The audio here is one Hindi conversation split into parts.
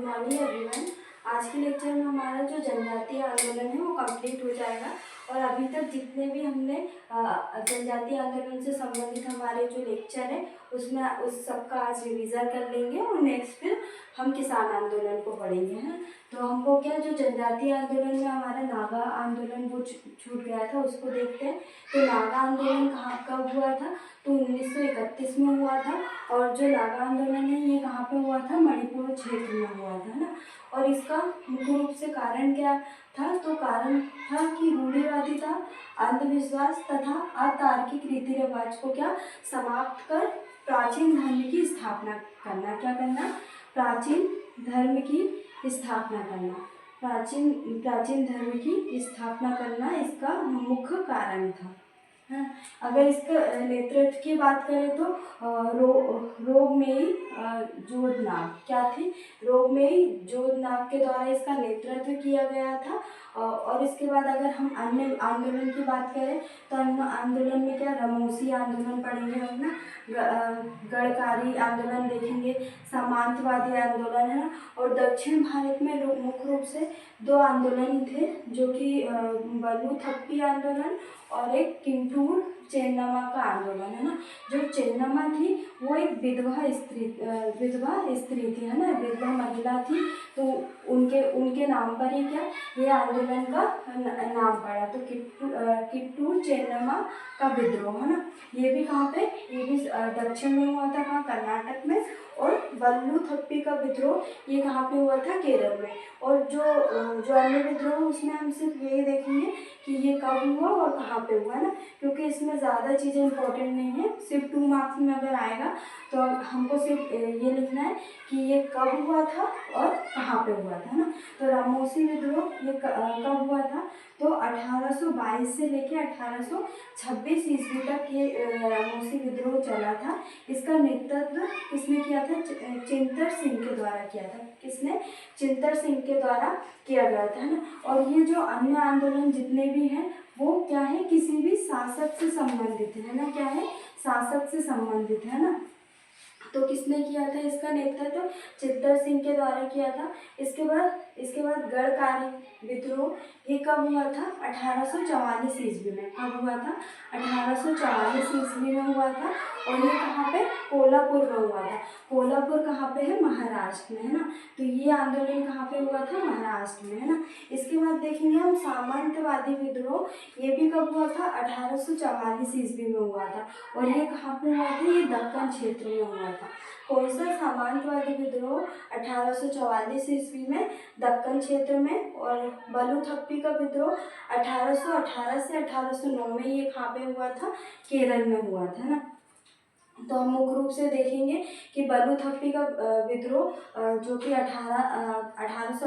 Morning everyone. आज के लेक्चर में हमारा जो जनजातीय आंदोलन है वो कंप्लीट हो जाएगा और अभी तक जितने भी हमने जनजातीय आंदोलन से संबंधित हमारे जो लेक्चर है उसमें उस सबका आज रिवीजन कर लेंगे और नेक्स्ट फिर हम किसान आंदोलन को पढ़ेंगे, है। तो हमको क्या जो जनजातीय आंदोलन में हमारा नागा आंदोलन वो छूट गया था उसको देखते हैं। तो नागा आंदोलन कब हुआ था? तो 1931 में हुआ था। और जो नागा आंदोलन है ये कहाँ पे हुआ था? मणिपुर क्षेत्र में हुआ था ना। और इसका मुख्य रूप से कारण क्या था? तो कारण था कि रूढ़िवादिता, अंधविश्वास तथा अतार्किक रीति रिवाज को क्या समाप्त कर प्राचीन धर्म की स्थापना करना। क्या करना? प्राचीन धर्म की स्थापना करना। प्राचीन धर्म की स्थापना करना इसका मुख्य कारण था। अगर इसका नेतृत्व की बात करें तो रोगमेई जोधनाग क्या थी? रोगमेई जोधनाग के द्वारा इसका नेतृत्व किया गया था। और इसके बाद अगर हम अन्य आंदोलन की बात करें तो अन्य आंदोलन में क्या रामोसी आंदोलन पढ़ेंगे हम ना, गणकारी आंदोलन देखेंगे, सामंतवादी आंदोलन है ना। और दक्षिण भारत में मुख्य रूप से दो आंदोलन थे जो कि बलू थप्पी आंदोलन और एक किंटूर चेन्नम्मा का आंदोलन, है ना। जो चेन्नम्मा थी वो एक विधवा स्त्री थी, है ना, विधवा महिला थी। तो उनके नाम पर ही क्या ये आंदोलन का नाम पड़ा। तो किट्टूर चेन्नम्मा का विद्रोह, है ना। ये भी कहाँ पे? ये भी दक्षिण में हुआ था, कहाँ? कर्नाटक में। और बल्लू थप्पी का विद्रोह ये कहाँ पे हुआ था? केरल में। और जो अन्य विद्रोह उसमें हम सिर्फ यही देखेंगे कि ये कब हुआ और कहाँ पे हुआ, है ना, क्योंकि इसमें ज़्यादा चीज़ें इंपॉर्टेंट नहीं है। सिर्फ 2 मार्क्स में अगर आएगा तो हमको सिर्फ ये लिखना है कि ये कब हुआ था और कहाँ पे हुआ था, ना। तो रामोसी विद्रोह ये कब हुआ था? तो 1822 से लेके 1826 ईस्वी तक ये रामोसी विद्रोह चला था। इसका नेतृत्व किसने किया था? चिंतर सिंह के द्वारा किया था। किसने? चिंतर सिंह के द्वारा किया गया था, ना। और ये जो अन्य आंदोलन जितने भी हैं वो क्या है? किसी भी शासक से संबंधित है ना। क्या है? शासक से संबंधित है ना। तो किसने किया था इसका नेतृत्व? चित्तर सिंह के द्वारा किया था। इसके बाद गढ़कारी विद्रोह ये कब हुआ था? 1844 ईस्वी में। कब हुआ था? 1844 ईस्वी में हुआ था। और ये कहाँ पे? कोल्हापुर में हुआ था। कोल्हापुर कहाँ पे है? महाराष्ट्र में, है ना। तो ये आंदोलन कहाँ पे हुआ था? महाराष्ट्र में, है ना। इसके बाद देखेंगे हम सामंतवादी विद्रोह, ये भी कब हुआ था? 1844 ईस्वी में हुआ था। और ये कहाँ पे हुआ था? ये दक्कन क्षेत्र में हुआ था। कौन सा? सामंतवादी विद्रोह 1844 ईस्वी में दक्कन क्षेत्र में। और बलू थप्पी का विद्रोह 1818 से 1809 में ये कहाँ पे हुआ था? केरल में हुआ था, ना। तो हम मुख्य रूप से देखेंगे कि बलू थप्पी का विद्रोह जो कि 1818 से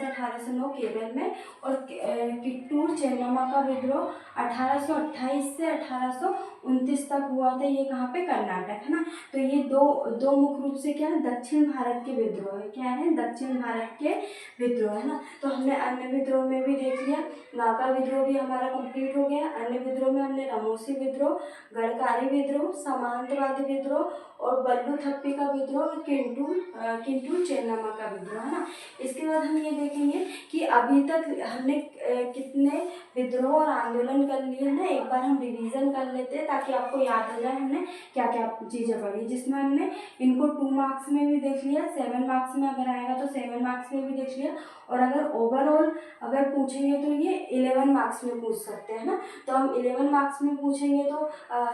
1809 केरल में। और किट्टूर चेन्नम्मा का विद्रोह 1828 से 1829 तक हुआ था। ये कहाँ पे? कर्नाटक, है ना। तो ये दो मुख्य रूप से क्या है? दक्षिण भारत के विद्रोह है। क्या है? दक्षिण भारत के विद्रोह, है ना। तो हमने अन्य विद्रोह में भी देख लिया। नागा विद्रोह भी हमारा कंप्लीट हो गया। अन्य विद्रोह में हमने रामोसी विद्रोह, गढ़कारी विद्रोह, सामंतवादी विद्रोह और बल्लू थप्पी का विद्रोह और किंटूर चेन्नम्मा का विद्रोह, है ना। इसके बाद हम ये देखेंगे कि अभी तक हमने कितने विद्रोह और आंदोलन कर लिए हैं ना। एक बार हम रिवीजन कर लेते हैं ताकि आपको याद आ जाए हमने क्या क्या चीज़ें पढ़ी, जिसमें हमने इनको 2 मार्क्स में भी देख लिया, 7 मार्क्स में अगर आएगा तो 7 मार्क्स में भी देख लिया। और अगर ओवरऑल अगर पूछेंगे तो ये 11 मार्क्स में पूछ सकते हैं ना। तो हम 11 मार्क्स में पूछेंगे तो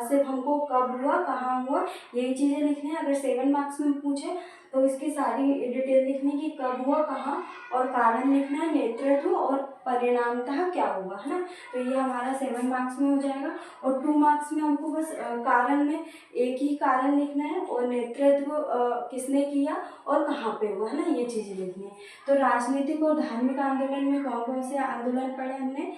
सिर्फ हमको कब हुआ, कहाँ हुआ, यही चीज़ें लिखनी है। अगर 7 मार्क्स में पूछे तो इसकी सारी डिटेल लिखनी कि कब हुआ, कहाँ, और कारण लिखना है, नेतृत्व और परिणामतः क्या हुआ, है ना। तो ये हमारा 7 मार्क्स में हो जाएगा। और 2 मार्क्स में हमको बस कारण में एक ही कारण लिखना है और नेतृत्व किसने किया और कहाँ पे हुआ, है ना, ये चीज़ें लिखनी है। तो राजनीतिक और धार्मिक आंदोलन में कौन कौन से आंदोलन पढ़े हमने?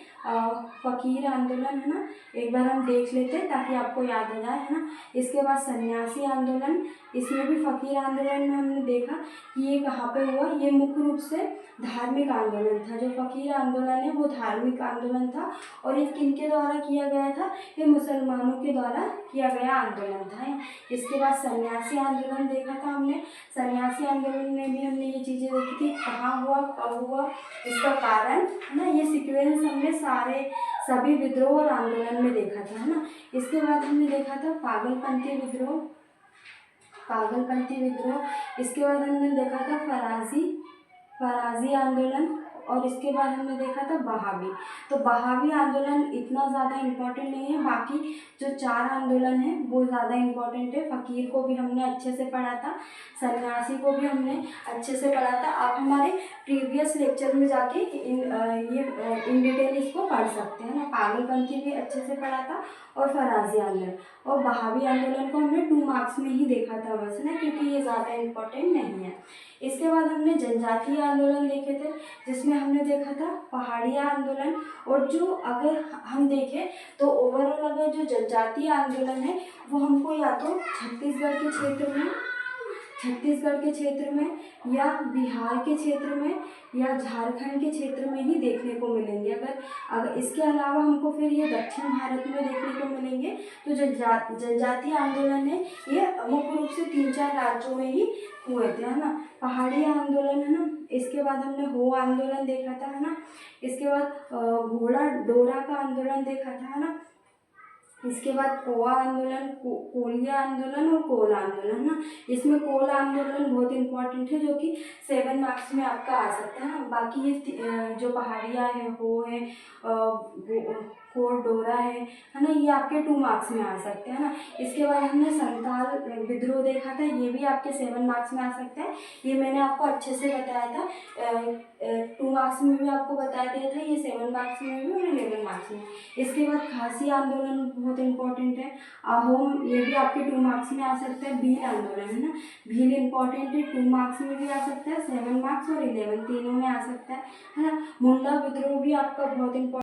फकीर आंदोलन, है ना, एक बार हम देख लेते हैं ताकि आपको याद आ जाए, है ना। इसके बाद सन्यासी आंदोलन, इसमें भी फकीर आंदोलन में हमने देखा कि ये कहाँ पे हुआ। ये मुख्य रूप से धार्मिक आंदोलन था। जो फ़कीर आंदोलन है वो धार्मिक आंदोलन था और ये किनके द्वारा किया गया था? ये मुसलमानों के द्वारा किया गया आंदोलन था। इसके बाद सन्यासी आंदोलन देखा था हमने। सन्यासी आंदोलन में भी हमने ये चीज़ें देखी थी, कहाँ हुआ, कब हुआ, इसका कारण, है ना। ये सीक्वेंस हमने सभी विद्रोह और आंदोलन में देखा था, है ना। इसके बाद हमने देखा था पागलपंथी विद्रोह। इसके बाद हमने देखा था फराजी आंदोलन और इसके बाद हमने देखा था बहावी। तो बहावी आंदोलन इतना ज़्यादा इम्पोर्टेंट नहीं है, बाकी जो 4 आंदोलन हैं वो ज़्यादा इम्पोर्टेंट है। फ़कीर को भी हमने अच्छे से पढ़ा था, सन्यासी को भी हमने अच्छे से पढ़ा था। आप हमारे प्रीवियस लेक्चर में जाके इन डिटेल इसको पढ़ सकते हैं ना। पागलपंथी भी अच्छे से पढ़ा था और फराजी आंदोलन और बहावी आंदोलन को हमने 2 मार्क्स में ही देखा था बस ना, क्योंकि ये ज़्यादा इम्पोर्टेंट नहीं है। इसके बाद हमने जनजातीय आंदोलन देखे थे, जिसमें हमने देखा था पहाड़िया आंदोलन। और जो अगर हम देखें तो ओवरऑल अगर जो जनजातीय आंदोलन है वो हमको या तो छत्तीसगढ़ के क्षेत्र में या बिहार के क्षेत्र में या झारखंड के क्षेत्र में ही देखने को मिलेंगे। अगर इसके अलावा हमको फिर ये दक्षिण भारत में देखने को मिलेंगे। तो जो जनजातीय आंदोलन है ये मुख्य रूप से 3-4 राज्यों में ही हुए थे, है ना। पहाड़ी आंदोलन, है ना। इसके बाद हमने हो आंदोलन देखा था, है ना। इसके बाद घोड़ा डोरा का आंदोलन देखा था, है ना। इसके बाद कोआ आंदोलन, कोलिया आंदोलन और कोल आंदोलन, ना। इसमें कोल आंदोलन बहुत इंपॉर्टेंट है, जो कि 7 मार्क्स में आपका आ सकता है। बाकी ये जो पहाड़िया है, हो है, कोल डोरा है ना, ये आपके 2 मार्क्स में आ सकते हैं ना। इसके बाद हमने संताल विद्रोह देखा था, ये भी आपके 7 मार्क्स में आ सकता है। ये मैंने आपको अच्छे से बताया था, 2 मार्क्स में भी आपको बता दिया था, ये 7 मार्क्स में भी और 11 मार्क्स में। इसके बाद खासी आंदोलन बहुत इंपॉर्टेंट है। अहोम, ये भी आपके 2 मार्क्स में आ सकता है। भील आंदोलन, है ना, भील इंपॉर्टेंट है, 2 मार्क्स में भी आ सकता है, 7 मार्क्स और 11 तीनों में आ सकता है ना। मुंडा विद्रोह भी आपका बहुत इंपॉर्टेंट